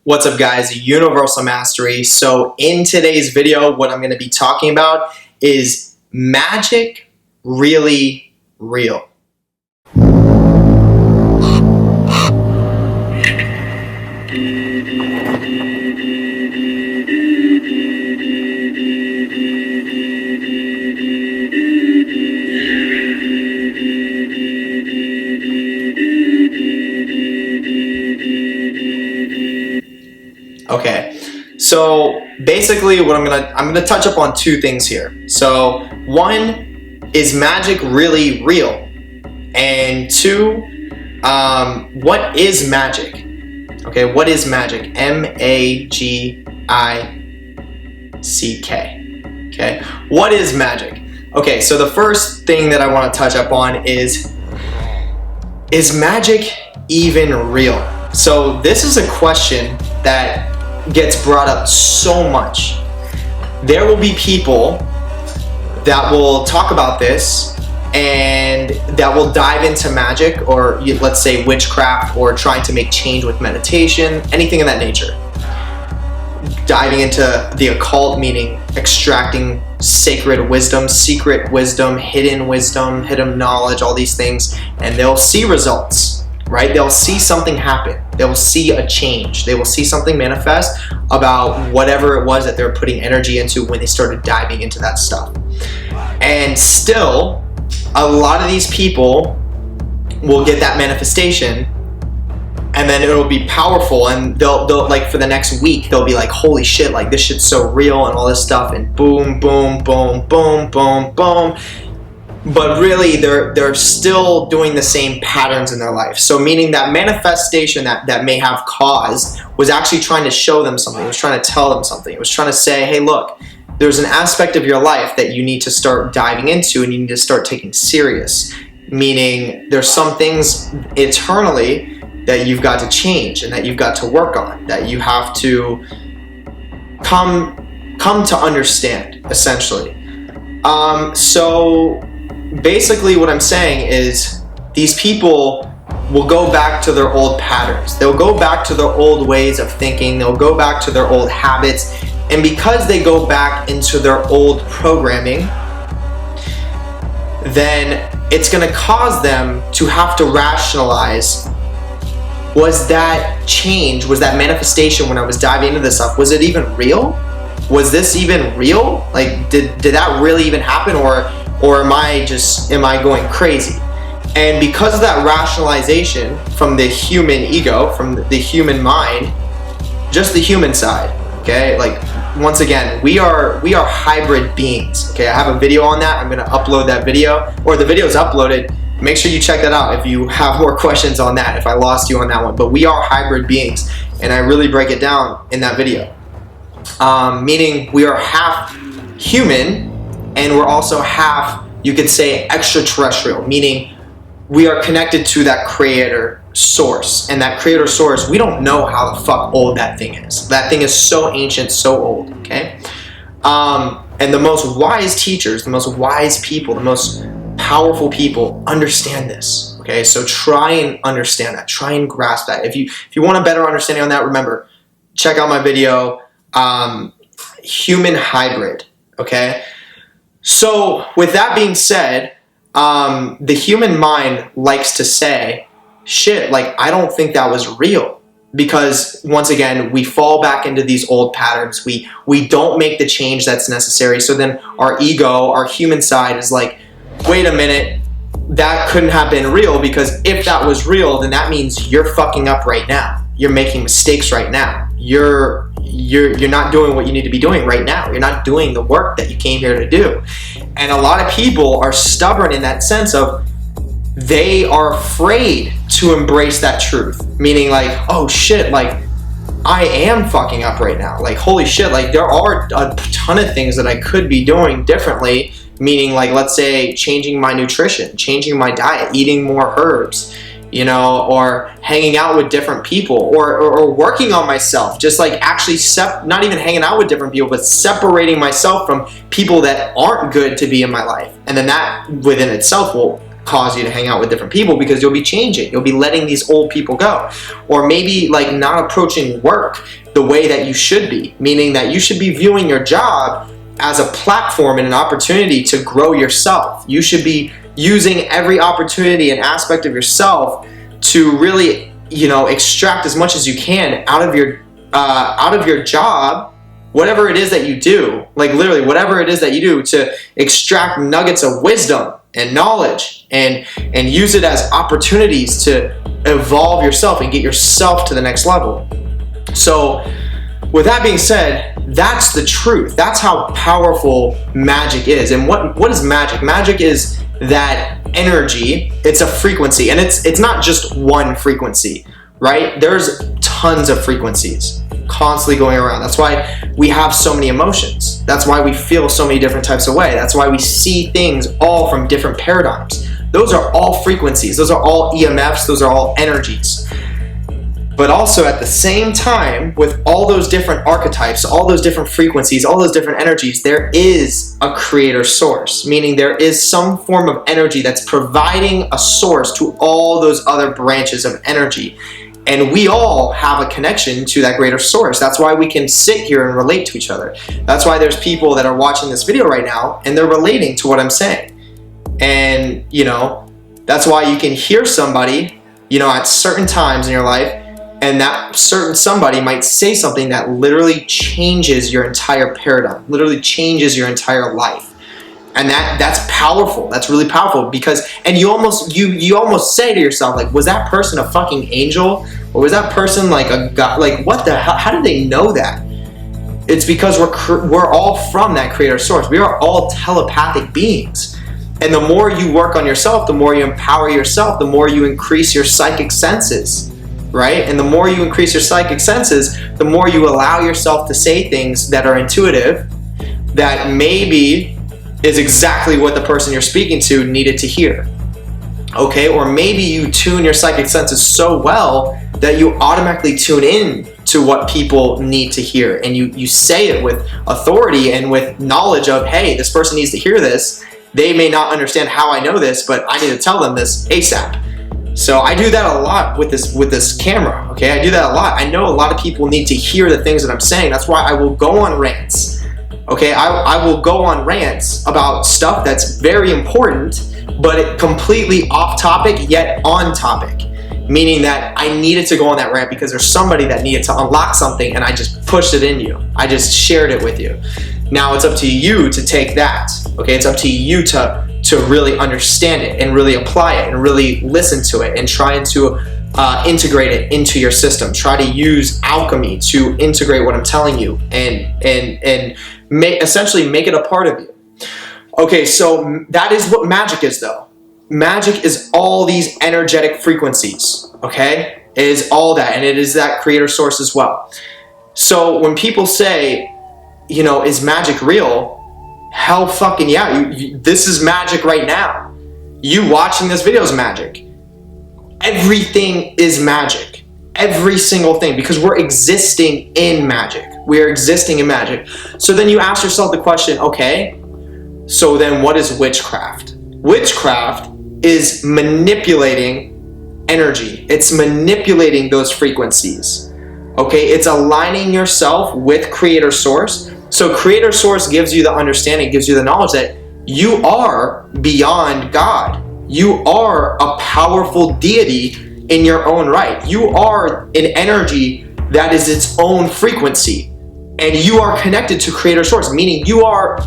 What's up, guys? Universal Mastery. So in today's video, what I'm going to be talking about is magic really real? Okay, so basically what I'm gonna touch up on two things here. So one, is magic really real? And two, what is magic? Okay, what is magic? M-A-G-I-C-K. Okay, what is magic? Okay, so the first thing that I want to touch up on is magic even real? So this is a question that gets brought up so much. There will be people that will talk about this and that will dive into magic, or let's say witchcraft, or trying to make change with meditation, anything of that nature. Diving into the occult, meaning extracting sacred wisdom, secret wisdom, hidden knowledge, all these things, and they'll see results. Right? They'll see something happen. They'll see a change. They will see something manifest about whatever it was that they're putting energy into when they started diving into that stuff. And still, a lot of these people will get that manifestation, and then it'll be powerful, and they'll like, for the next week, they'll be like, holy shit, like this shit's so real and all this stuff, and boom, boom, boom, boom, boom, boom. But really, they're still doing the same patterns in their life. So meaning that manifestation that may have caused was actually trying to show them something. It was trying to tell them something. It was trying to say, hey, look, there's an aspect of your life that you need to start diving into and you need to start taking serious. Meaning there's some things eternally that you've got to change and that you've got to work on, that you have to come to understand, essentially. So basically what I'm saying is these people will go back to their old patterns. They'll go back to their old ways of thinking. They'll go back to their old habits. And because they go back into their old programming, then it's going to cause them to have to rationalize, was that change, was that manifestation when I was diving into this stuff, was it even real? Was this even real? Like, did that really even happen? Or am I going crazy? And because of that rationalization from the human ego, from the human mind, just the human side, okay? Like, once again, we are hybrid beings, okay? I have a video on that. I'm gonna upload that video, or the video is uploaded. Make sure you check that out if you have more questions on that, if I lost you on that one. But we are hybrid beings, and I really break it down in that video. Meaning we are half human, and we're also half, you could say, extraterrestrial, meaning we are connected to that creator source. And that creator source, we don't know how the fuck old that thing is. That thing is so ancient, so old, okay? And the most wise teachers, the most wise people, the most powerful people understand this, okay? So try and understand that. Try and grasp that. If you want a better understanding on that, remember, check out my video, Human Hybrid, okay? So with that being said, the human mind likes to say, shit, like, I don't think that was real. Because once again, we fall back into these old patterns. We don't make the change that's necessary. So then our ego, our human side is like, wait a minute, that couldn't have been real, because if that was real, then that means you're fucking up right now. You're making mistakes right now. You're not doing what you need to be doing right now. You're not doing the work that you came here to do. And a lot of people are stubborn in that sense of, they are afraid to embrace that truth. Meaning like, oh shit, like, I am fucking up right now. Like, holy shit, like, there are a ton of things that I could be doing differently. Meaning, like, let's say changing my nutrition, changing my diet, eating more herbs, you know, or hanging out with different people, or working on myself, just like actually not even hanging out with different people, but separating myself from people that aren't good to be in my life. And then that within itself will cause you to hang out with different people, because you'll be changing. You'll be letting these old people go. Or maybe like not approaching work the way that you should be, meaning that you should be viewing your job as a platform and an opportunity to grow yourself. You should be using every opportunity and aspect of yourself to really, extract as much as you can out of your job, whatever it is that you do, like literally whatever it is that you do, to extract nuggets of wisdom and knowledge and use it as opportunities to evolve yourself and get yourself to the next level. So with that being said, that's the truth. That's how powerful magic is. And what is magic? Magic is that energy. It's a frequency, and it's not just one frequency, right? There's tons of frequencies constantly going around. That's why we have so many emotions. That's why we feel so many different types of ways. That's why we see things all from different paradigms. Those are all frequencies. Those are all EMFs. Those are all energies. But also at the same time, with all those different archetypes, all those different frequencies, all those different energies, there is a creator source, meaning there is some form of energy that's providing a source to all those other branches of energy. And we all have a connection to that greater source. That's why we can sit here and relate to each other. That's why there's people that are watching this video right now and they're relating to what I'm saying. And, that's why you can hear somebody, at certain times in your life, and that certain somebody might say something that literally changes your entire paradigm, literally changes your entire life. And that's powerful. That's really powerful, because, and you almost say to yourself, like, was that person a fucking angel? Or was that person like a god? Like, what the hell? How did they know that? It's because we're all from that creator source. We are all telepathic beings. And the more you work on yourself, the more you empower yourself, the more you increase your psychic senses, right? And the more you increase your psychic senses, the more you allow yourself to say things that are intuitive, that maybe is exactly what the person you're speaking to needed to hear. Okay? Or maybe you tune your psychic senses so well that you automatically tune in to what people need to hear. And you say it with authority and with knowledge of, hey, this person needs to hear this. They may not understand how I know this, but I need to tell them this ASAP. So I do that a lot with this camera, okay? I do that a lot. I know a lot of people need to hear the things that I'm saying. That's why I will go on rants, okay? I will go on rants about stuff that's very important, but completely off topic, yet on topic. Meaning that I needed to go on that rant because there's somebody that needed to unlock something and I just pushed it in you. I just shared it with you. Now it's up to you to take that, okay? It's up to you to really understand it and really apply it and really listen to it and try to integrate it into your system. Try to use alchemy to integrate what I'm telling you and essentially make it a part of you. Okay, so that is what magic is, though. Magic is all these energetic frequencies, okay? It is all that, and it is that creator source as well. So when people say, is magic real? Hell fucking yeah. This is magic right now. You watching this video is magic. Everything is magic. Every single thing, because we're existing in magic. We're existing in magic. So then you ask yourself the question, okay, so then what is witchcraft? Witchcraft is manipulating energy. It's manipulating those frequencies. Okay, it's aligning yourself with creator source. So creator source gives you the understanding, gives you the knowledge that you are beyond God. You are a powerful deity in your own right. You are an energy that is its own frequency. And you are connected to creator source, meaning you are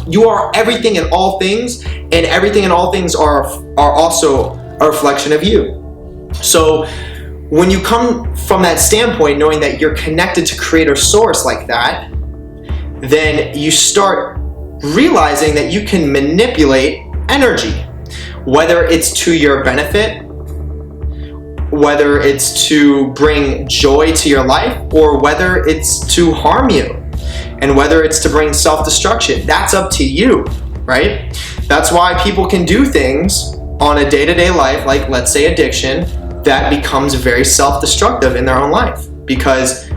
everything and all things, and everything and all things are also a reflection of you. So when you come from that standpoint, knowing that you're connected to creator source like that, then you start realizing that you can manipulate energy, whether it's to your benefit, whether it's to bring joy to your life, or whether it's to harm you. And whether it's to bring self-destruction, that's up to you, right? That's why people can do things on a day-to-day life, like let's say addiction, that becomes very self-destructive in their own life because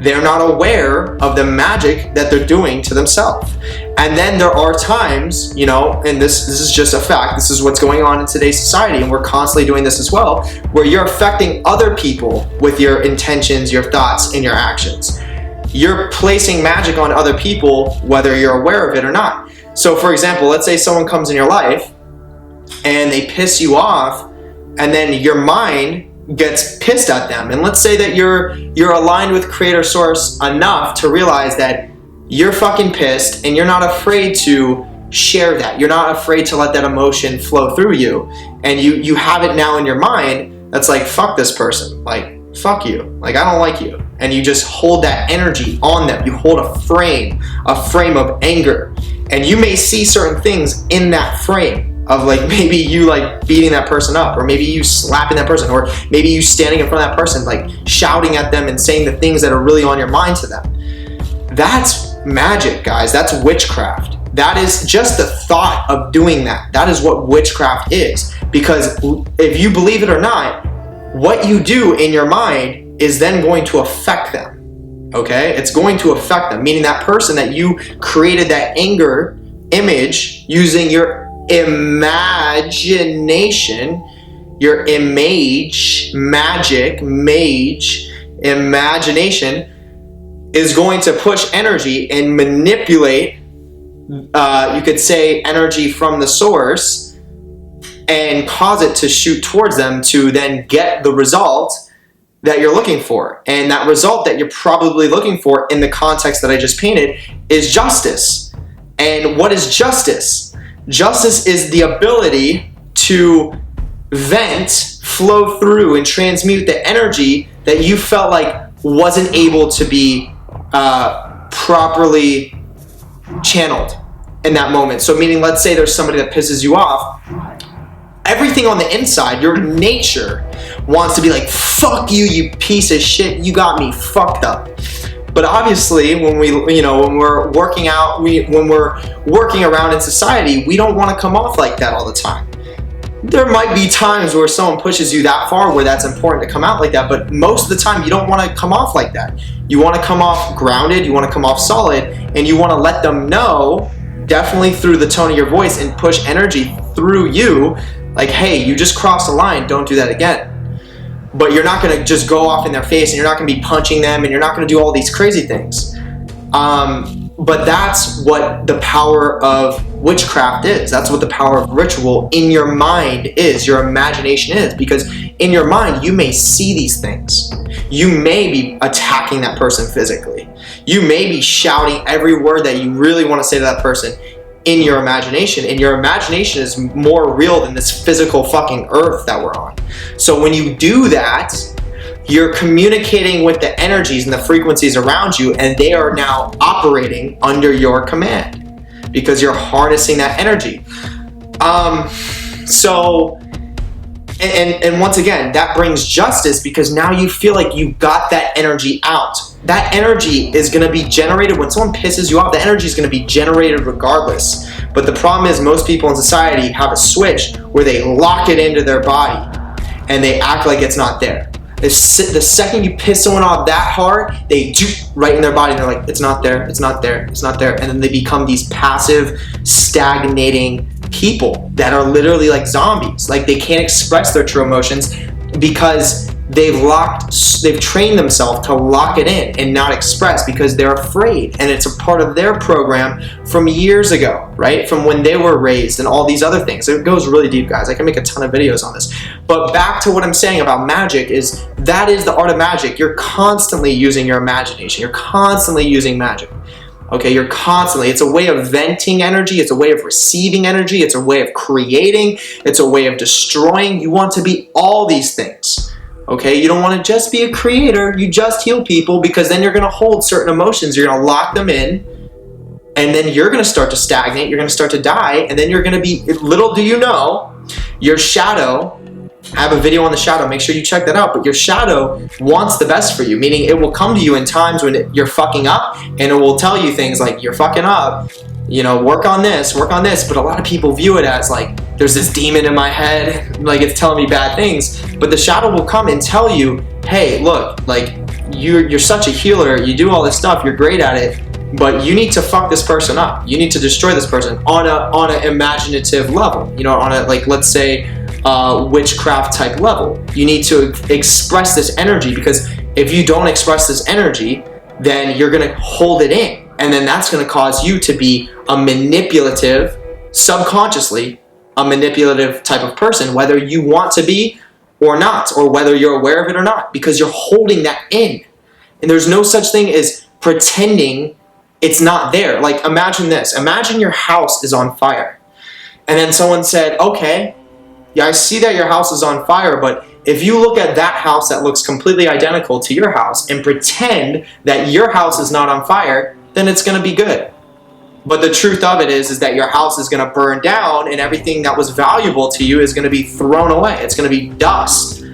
they're not aware of the magic that they're doing to themselves. And then there are times, you know, and this is just a fact, this is what's going on in today's society, and we're constantly doing this as well, where you're affecting other people with your intentions, your thoughts, and your actions. You're placing magic on other people, whether you're aware of it or not. So for example, let's say someone comes in your life and they piss you off, and then your mind gets pissed at them. And let's say that you're aligned with Creator Source enough to realize that you're fucking pissed and you're not afraid to share that. You're not afraid to let that emotion flow through you. And you have it now in your mind that's like, fuck this person. Like, fuck you. Like, I don't like you. And you just hold that energy on them. You hold a frame of anger. And you may see certain things in that frame of like maybe you like beating that person up, or maybe you slapping that person, or maybe you standing in front of that person like shouting at them and saying the things that are really on your mind to them. That's magic, guys. That's witchcraft. That is just the thought of doing that. That is what witchcraft is. Because if you believe it or not, what you do in your mind is then going to affect them. Okay? It's going to affect them, meaning that person that you created that anger image using your imagination, your imagination is going to push energy and manipulate, you could say, energy from the source and cause it to shoot towards them to then get the result that you're looking for. And that result that you're probably looking for in the context that I just painted is justice. And what is justice? Justice is the ability to vent, flow through, and transmute the energy that you felt like wasn't able to be properly channeled in that moment. So meaning, let's say there's somebody that pisses you off. Everything on the inside, your nature wants to be like, fuck you, you piece of shit, you got me fucked up. But obviously, when we're working out, when we're working around in society, we don't want to come off like that all the time. There might be times where someone pushes you that far where that's important to come out like that, but most of the time you don't want to come off like that. You want to come off grounded, you want to come off solid, and you want to let them know, definitely through the tone of your voice, and push energy through you, like, hey, you just crossed a line, don't do that again. But you're not going to just go off in their face, and you're not going to be punching them, and you're not going to do all these crazy things. But that's what the power of witchcraft is. That's what the power of ritual in your mind is, your imagination is. Because in your mind, you may see these things. You may be attacking that person physically. You may be shouting every word that you really want to say to that person in your imagination. And your imagination is more real than this physical fucking earth that we're on. So when you do that, you're communicating with the energies and the frequencies around you, and they are now operating under your command because you're harnessing that energy. And once again, that brings justice because now you feel like you got that energy out. That energy is going to be generated when someone pisses you off. The energy is going to be generated regardless. But the problem is most people in society have a switch where they lock it into their body and they act like it's not there. The second you piss someone off that hard, they do right in their body and they're like, it's not there, it's not there, it's not there. And then they become these passive, stagnating people that are literally like zombies. Like they can't express their true emotions because they've trained themselves to lock it in and not express because they're afraid. And it's a part of their program from years ago, right? From when they were raised and all these other things. It goes really deep, guys. I can make a ton of videos on this. But back to what I'm saying about magic is that is the art of magic. You're constantly using your imagination. You're constantly using magic. Okay, you're constantly, it's a way of venting energy, it's a way of receiving energy, it's a way of creating, it's a way of destroying. You want to be all these things. Okay, you don't want to just be a creator, you just heal people because then you're going to hold certain emotions, you're going to lock them in, and then you're going to start to stagnate, you're going to start to die, and then you're going to be, little do you know, your shadow, I have a video on the shadow, make sure you check that out, but your shadow wants the best for you, meaning it will come to you in times when you're fucking up, and it will tell you things like, you're fucking up, you know, work on this, but a lot of people view it as like, there's this demon in my head, like it's telling me bad things, but the shadow will come and tell you, hey, look, like, you're such a healer, you do all this stuff, you're great at it, but you need to fuck this person up. You need to destroy this person on a imaginative level, you know, on a, like, let's say witchcraft type level. You need to express this energy, because if you don't express this energy, then you're gonna hold it in, and then that's gonna cause you to be a manipulative, subconsciously a manipulative type of person, whether you want to be or not, or whether you're aware of it or not, because you're holding that in. And there's no such thing as pretending it's not there. Like, imagine this. Imagine your house is on fire, and then someone said, okay, yeah, I see that your house is on fire, but if you look at that house that looks completely identical to your house and pretend that your house is not on fire, then it's going to be good. But the truth of it is that your house is going to burn down, and everything that was valuable to you is going to be thrown away. It's going to be dust.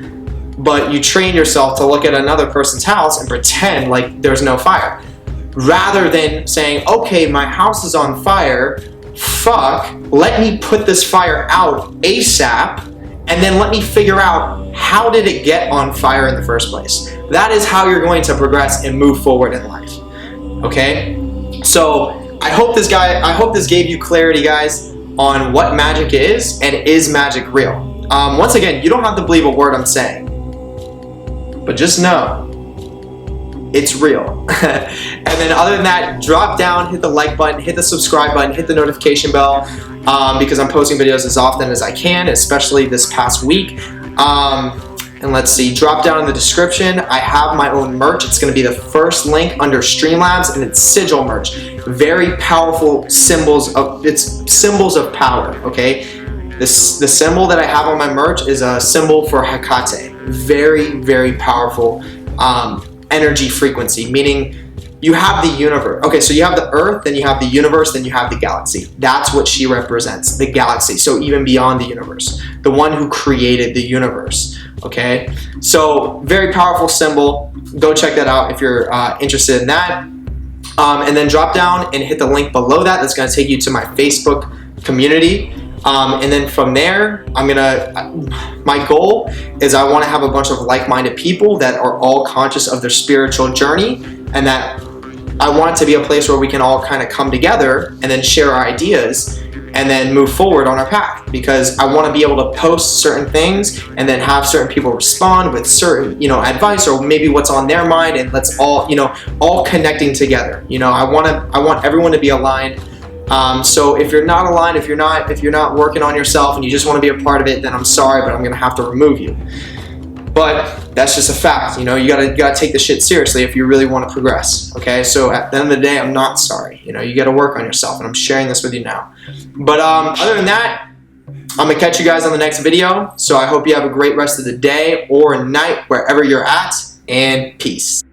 But you train yourself to look at another person's house and pretend like there's no fire. Rather than saying, okay, my house is on fire, fuck, let me put this fire out ASAP, and then let me figure out how did it get on fire in the first place. That is how you're going to progress and move forward in life. Okay? So I hope this gave you clarity, guys, on what magic is, and is magic real. Once again, you don't have to believe a word I'm saying, but just know it's real. And then other than that, drop down, hit the like button, hit the subscribe button, hit the notification bell, because I'm posting videos as often as I can, especially this past week. And let's see, drop down in the description. I have my own merch. It's going to be the first link under Streamlabs, and it's sigil merch. Very powerful symbols of power, okay? The symbol that I have on my merch is a symbol for Hecate. Very, very powerful energy frequency, meaning you have the universe. Okay, so you have the earth, then you have the universe, then you have the galaxy. That's what she represents, the galaxy. So even beyond the universe, the one who created the universe. Okay, so very powerful symbol. Go check that out if you're interested in that. And then drop down and hit the link below that. That's going to take you to my Facebook community. And then from there, my goal is I want to have a bunch of like-minded people that are all conscious of their spiritual journey, and that I want it to be a place where we can all kind of come together and then share our ideas and then move forward on our path, because I want to be able to post certain things and then have certain people respond with certain, advice, or maybe what's on their mind, and let's all, all connecting together. I want everyone to be aligned. So if you're not aligned, if you're not working on yourself and you just want to be a part of it, then I'm sorry, but I'm going to have to remove you. But that's just a fact. You gotta take the shit seriously if you really want to progress. Okay, so at the end of the day, I'm not sorry. You gotta work on yourself, and I'm sharing this with you now. But other than that, I'm gonna catch you guys on the next video. So I hope you have a great rest of the day or night wherever you're at, and peace.